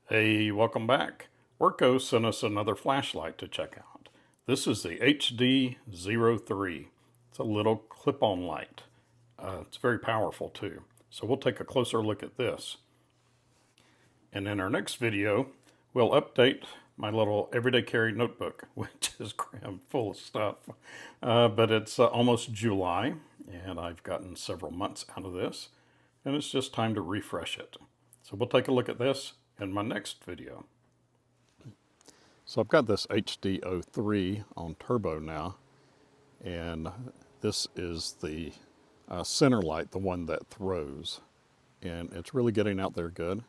Hey, welcome back. Wurkkos sent us another flashlight to check out. This is the HD03. It's a little clip-on light. It's very powerful too. So we'll take a closer look at this. And in our next video, we'll update my little everyday carry notebook, which is crammed full of stuff. But it's almost July, and I've gotten several months out of this, and it's just time to refresh it. So we'll take a look at this in my next video. So I've got this HD03 on turbo now, and this is the center light, the one that throws, and it's really getting out there good,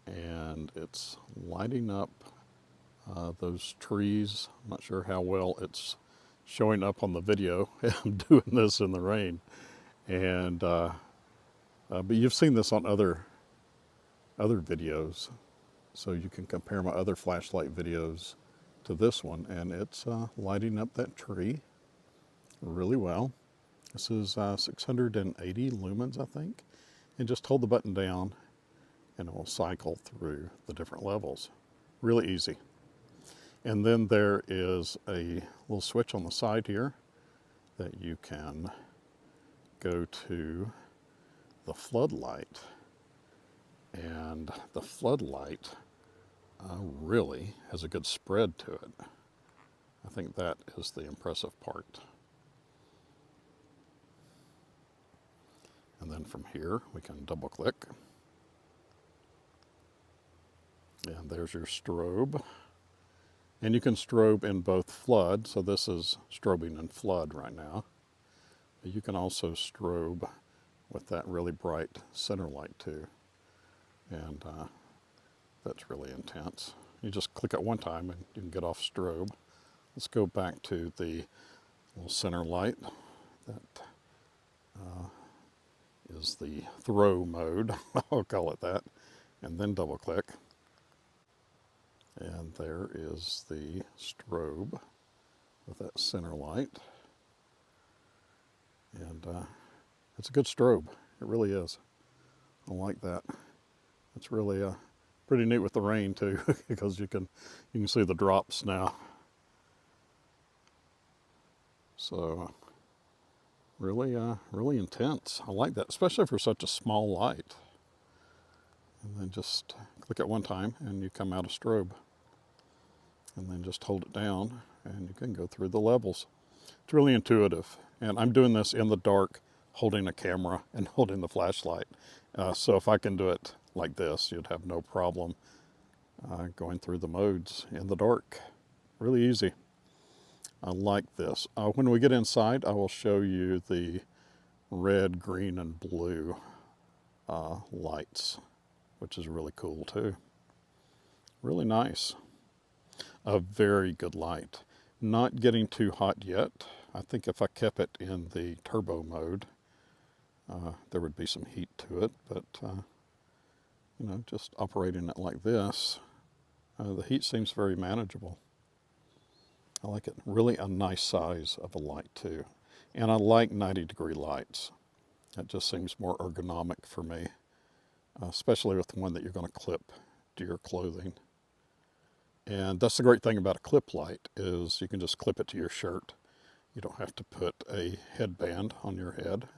and it's lighting up those trees. I'm not sure how well it's showing up on the video. I'm doing this in the rain, and but you've seen this on other videos, so you can compare my other flashlight videos to this one, and it's lighting up that tree really well. This is 680 lumens, I think, and just hold the button down and it will cycle through the different levels. Really easy. And then there is a little switch on the side here that you can go to the floodlight. And the floodlight really has a good spread to it. I think that is the impressive part. And then from here, we can double click. And there's your strobe. And you can strobe in both flood, so this is strobing in flood right now. But you can also strobe with that really bright center light too. And that's really intense. You just click it one time and you can get off strobe. Let's go back to the little center light. That is the throw mode, I'll call it that. And then double click. And there is the strobe with that center light. And it's a good strobe. It really is. I like that. It's really pretty neat with the rain too, because you can see the drops now. So really really intense. I like that, especially for such a small light. And then just click it one time and you come out of strobe. And then just hold it down and you can go through the levels. It's really intuitive. And I'm doing this in the dark, holding a camera and holding the flashlight. So if I can do it like this, you'd have no problem going through the modes in the dark. Really easy. I like this. When we get inside, I will show you the red, green, and blue lights, which is really cool too. Really nice. A very good light. Not getting too hot yet. I think if I kept it in the turbo mode, there would be some heat to it, but you know, just operating it like this, the heat seems very manageable. I like it. Really a nice size of a light too. And I like 90-degree lights. That just seems more ergonomic for me, especially with the one that you're going to clip to your clothing. And that's the great thing about a clip light, is you can just clip it to your shirt. You don't have to put a headband on your head.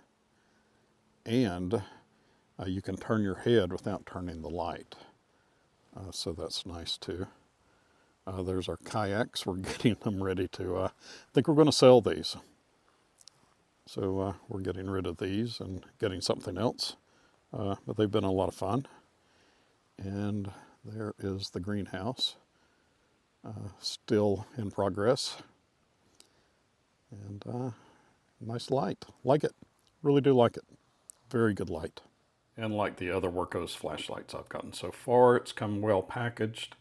And you can turn your head without turning the light. So that's nice too. There's our kayaks. We're getting them ready to, I think we're going to sell these. So we're getting rid of these and getting something else. But they've been a lot of fun. And there is the greenhouse. Still in progress. And nice light. Like it. Really do like it. Very good light. And like the other Wurkkos flashlights I've gotten so far, it's come well packaged.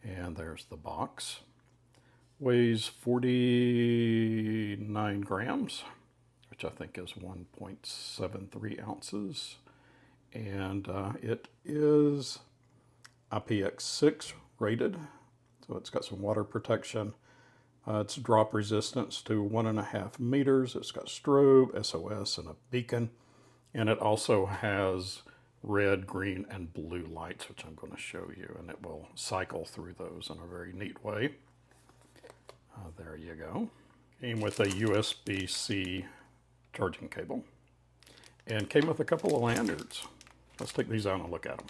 And there's the box. Weighs 49 grams, which I think is 1.73 ounces. And it is IPX6 rated. So it's got some water protection. It's drop resistance to 1.5 meters. It's got strobe, SOS, and a beacon. And it also has red, green, and blue lights, which I'm going to show you, and it will cycle through those in a very neat way. There you go. Came with a USB-C charging cable, and came with a couple of lanyards. Let's take these out and look at them.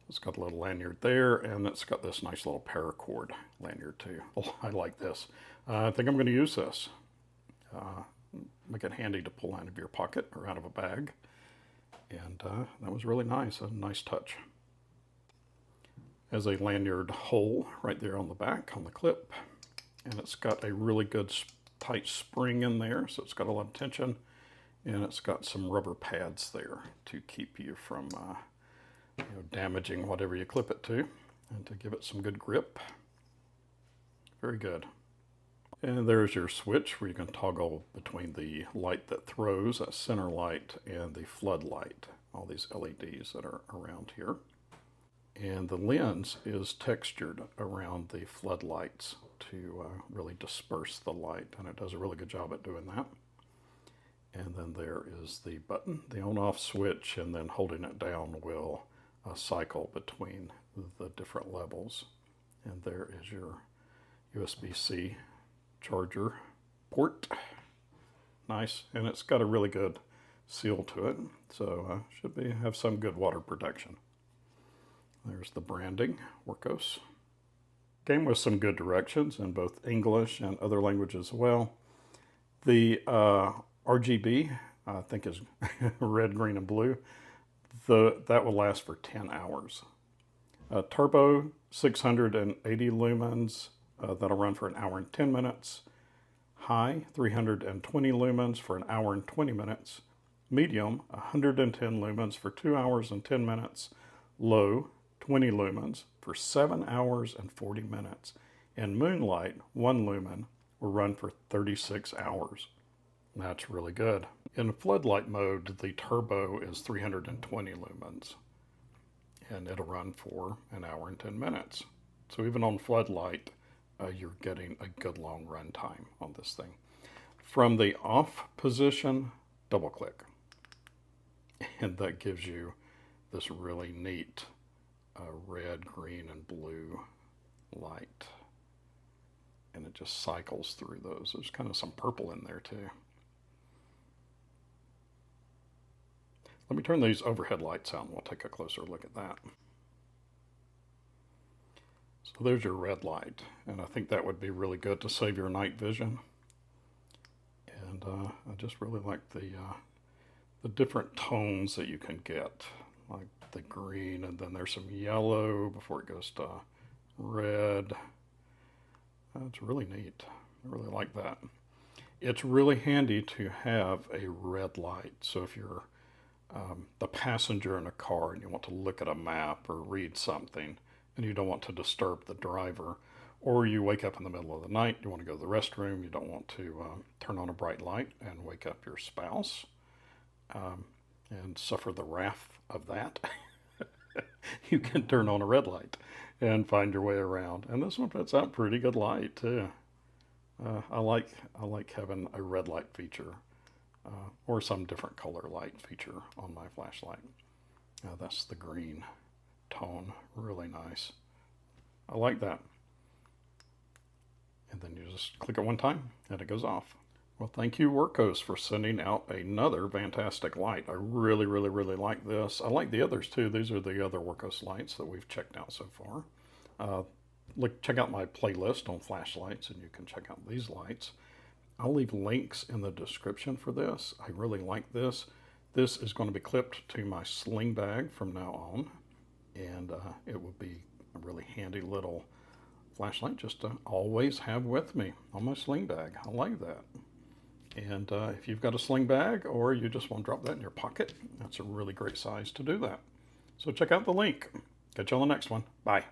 It's got a little lanyard there, and it's got this nice little paracord lanyard too. Oh, I like this. I think I'm going to use this. Make it handy to pull out of your pocket or out of a bag. And that was really nice, a nice touch. Has a lanyard hole right there on the back, on the clip. And it's got a really good tight spring in there, so it's got a lot of tension. And it's got some rubber pads there to keep you from damaging whatever you clip it to, and to give it some good grip. Very good. And there's your switch where you can toggle between the light that throws, that center light, and the floodlight, all these LEDs that are around here. And the lens is textured around the floodlights to really disperse the light, and it does a really good job at doing that. And then there is the button, the on-off switch, and then holding it down will cycle between the different levels. And there is your USB-C charger port. Nice, and it's got a really good seal to it, so should have some good water protection. There's the branding, Wurkkos. Came with some good directions in both English and other languages as well. The RGB, I think, is red, green, and blue. That will last for 10 hours. Turbo, 680 lumens, that'll run for an hour and 10 minutes. High, 320 lumens for an hour and 20 minutes. Medium, 110 lumens for 2 hours and 10 minutes. Low, 20 lumens for 7 hours and 40 minutes. And Moonlight, 1 lumen, will run for 36 hours. That's really good. In floodlight mode, the turbo is 320 lumens, and it'll run for an hour and 10 minutes. So even on floodlight, you're getting a good long run time on this thing. From the off position, double click, and that gives you this really neat red, green, and blue light. And it just cycles through those. There's kind of some purple in there too. Let me turn these overhead lights on and we'll take a closer look at that. So there's your red light, and I think that would be really good to save your night vision. And I just really like the different tones that you can get, like the green, and then there's some yellow before it goes to red. It's really neat. I really like that. It's really handy to have a red light. So if you're the passenger in a car and you want to look at a map or read something and you don't want to disturb the driver, or you wake up in the middle of the night, you want to go to the restroom, you don't want to turn on a bright light and wake up your spouse and suffer the wrath of that, you can turn on a red light and find your way around. And this one puts out pretty good light too. I like having a red light feature. Or some different color light feature on my flashlight. That's the green tone, really nice. I like that. And then you just click it one time and it goes off. Well, thank you, Wurkkos, for sending out another fantastic light. I really, really, really like this. I like the others too. These are the other Wurkkos lights that we've checked out so far. Check out my playlist on flashlights and you can check out these lights. I'll leave links in the description for this. I really like this. This is going to be clipped to my sling bag from now on, and it will be a really handy little flashlight just to always have with me on my sling bag. I like that. And if you've got a sling bag or you just want to drop that in your pocket, that's a really great size to do that. So check out the link. Catch you on the next one. Bye.